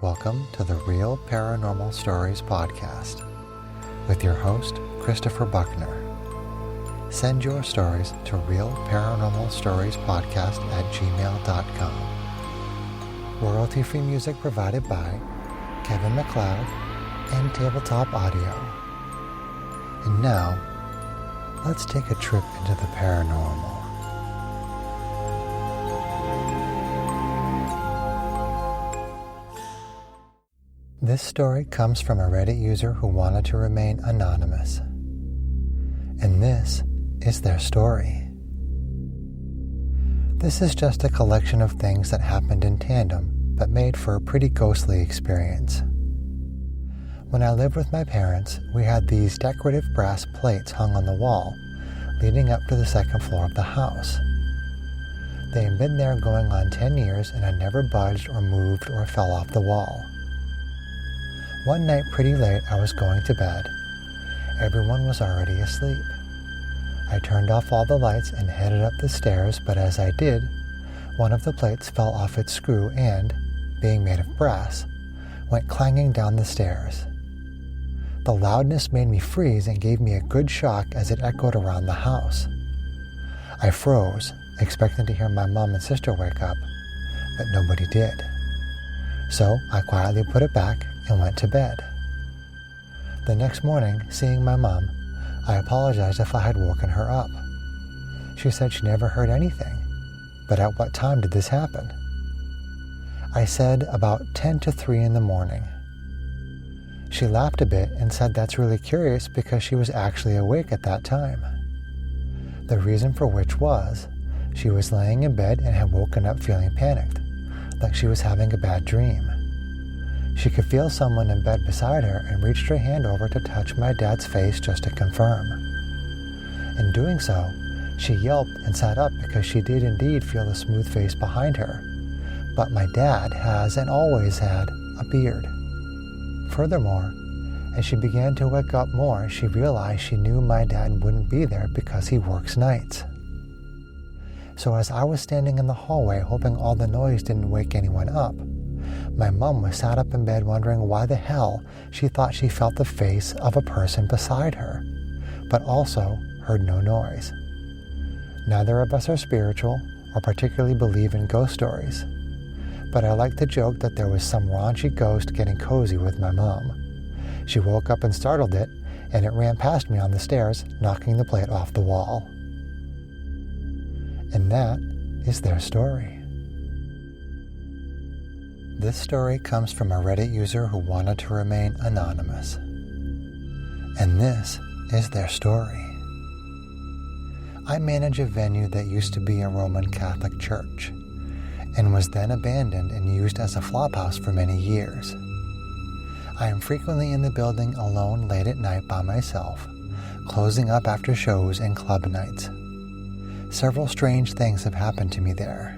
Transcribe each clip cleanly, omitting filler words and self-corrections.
Welcome to the Real Paranormal Stories podcast with your host, Christopher Buckner. Send your stories to realparanormalstoriespodcast@gmail.com. Royalty-free music provided by Kevin MacLeod and Tabletop Audio. And now, let's take a trip into the paranormal. This story comes from a Reddit user who wanted to remain anonymous. And this is their story. This is just a collection of things that happened in tandem, but made for a pretty ghostly experience. When I lived with my parents, we had these decorative brass plates hung on the wall, leading up to the second floor of the house. They had been there going on 10 years and had never budged or moved or fell off the wall. One night pretty late, I was going to bed. Everyone was already asleep. I turned off all the lights and headed up the stairs, but as I did, one of the plates fell off its screw and, being made of brass, went clanging down the stairs. The loudness made me freeze and gave me a good shock as it echoed around the house. I froze, expecting to hear my mom and sister wake up, but nobody did. So I quietly put it back and went to bed. The next morning, seeing my mom, I apologized if I had woken her up. She said she never heard anything, but at what time did this happen? I said about 10 to 3 in the morning. She laughed a bit and said that's really curious because she was actually awake at that time. The reason for which was, she was laying in bed and had woken up feeling panicked, like she was having a bad dream. She could feel someone in bed beside her and reached her hand over to touch my dad's face just to confirm. In doing so, she yelped and sat up because she did indeed feel the smooth face behind her. But my dad has and always had a beard. Furthermore, as she began to wake up more, she realized she knew my dad wouldn't be there because he works nights. So as I was standing in the hallway hoping all the noise didn't wake anyone up, my mom was sat up in bed wondering why the hell she thought she felt the face of a person beside her, but also heard no noise. Neither of us are spiritual or particularly believe in ghost stories, but I like to joke that there was some raunchy ghost getting cozy with my mom. She woke up and startled it, and it ran past me on the stairs, knocking the plate off the wall. And that is their story. This story comes from a Reddit user who wanted to remain anonymous. And this is their story. I manage a venue that used to be a Roman Catholic church, and was then abandoned and used as a flophouse for many years. I am frequently in the building alone late at night by myself, closing up after shows and club nights. Several strange things have happened to me there.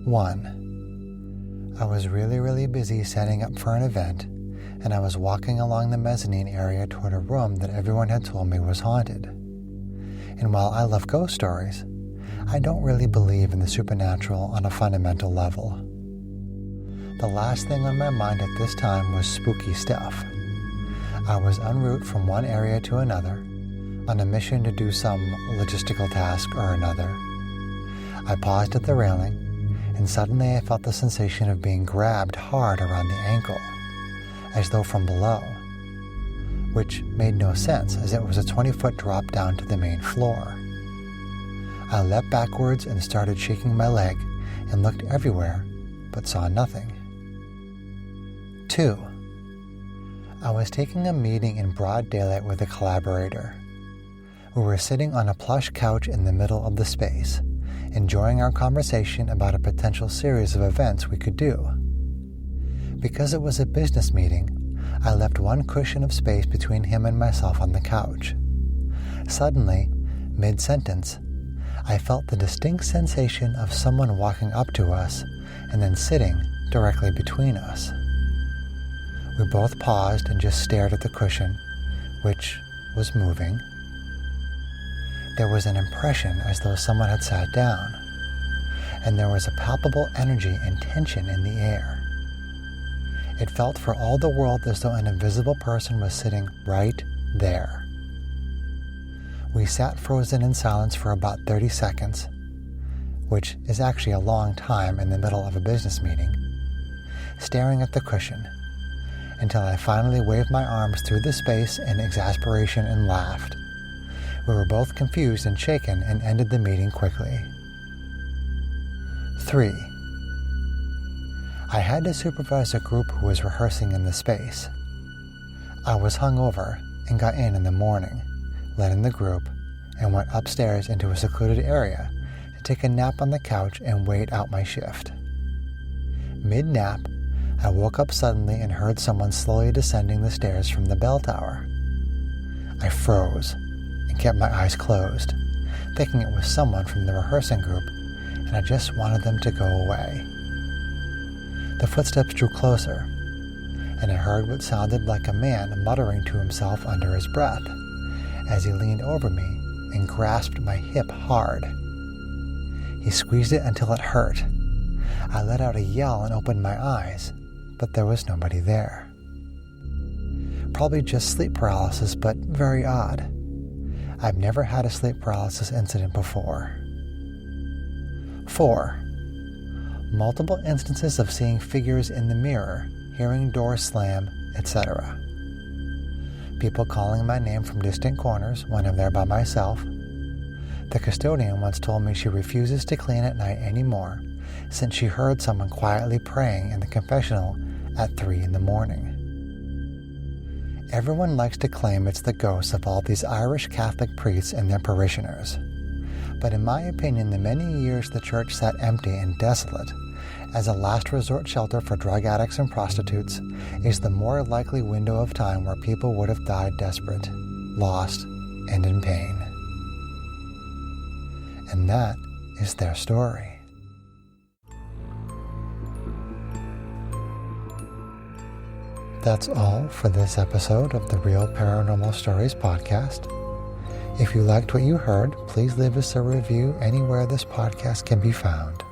1. I was really busy setting up for an event, and I was walking along the mezzanine area toward a room that everyone had told me was haunted. And while I love ghost stories, I don't really believe in the supernatural on a fundamental level. The last thing on my mind at this time was spooky stuff. I was en route from one area to another, on a mission to do some logistical task or another. I paused at the railing, and suddenly I felt the sensation of being grabbed hard around the ankle, as though from below, which made no sense as it was a 20-foot drop down to the main floor. I leapt backwards and started shaking my leg and looked everywhere, but saw nothing. 2. I was taking a meeting in broad daylight with a collaborator. We were sitting on a plush couch in the middle of the space, enjoying our conversation about a potential series of events we could do. Because it was a business meeting, I left one cushion of space between him and myself on the couch. Suddenly, mid-sentence, I felt the distinct sensation of someone walking up to us and then sitting directly between us. We both paused and just stared at the cushion, which was moving. There was an impression as though someone had sat down, and there was a palpable energy and tension in the air. It felt for all the world as though an invisible person was sitting right there. We sat frozen in silence for about 30 seconds, which is actually a long time in the middle of a business meeting, staring at the cushion, until I finally waved my arms through the space in exasperation and laughed. We were both confused and shaken and ended the meeting quickly. 3. I had to supervise a group who was rehearsing in the space. I was hungover and got in the morning, led in the group, and went upstairs into a secluded area to take a nap on the couch and wait out my shift. Mid-nap, I woke up suddenly and heard someone slowly descending the stairs from the bell tower. I froze and kept my eyes closed, thinking it was someone from the rehearsing group, and I just wanted them to go away. The footsteps drew closer, and I heard what sounded like a man muttering to himself under his breath as he leaned over me and grasped my hip hard. He squeezed it until it hurt. I let out a yell and opened my eyes, but there was nobody there. Probably just sleep paralysis, but very odd. I've never had a sleep paralysis incident before. 4. Multiple instances of seeing figures in the mirror, hearing doors slam, etc. People calling my name from distant corners when I'm there by myself. The custodian once told me she refuses to clean at night anymore since she heard someone quietly praying in the confessional at 3 a.m. Everyone likes to claim it's the ghosts of all these Irish Catholic priests and their parishioners. But in my opinion, the many years the church sat empty and desolate as a last resort shelter for drug addicts and prostitutes is the more likely window of time where people would have died desperate, lost, and in pain. And that is their story. That's all for this episode of the Real Paranormal Stories podcast. If you liked what you heard, please leave us a review anywhere this podcast can be found.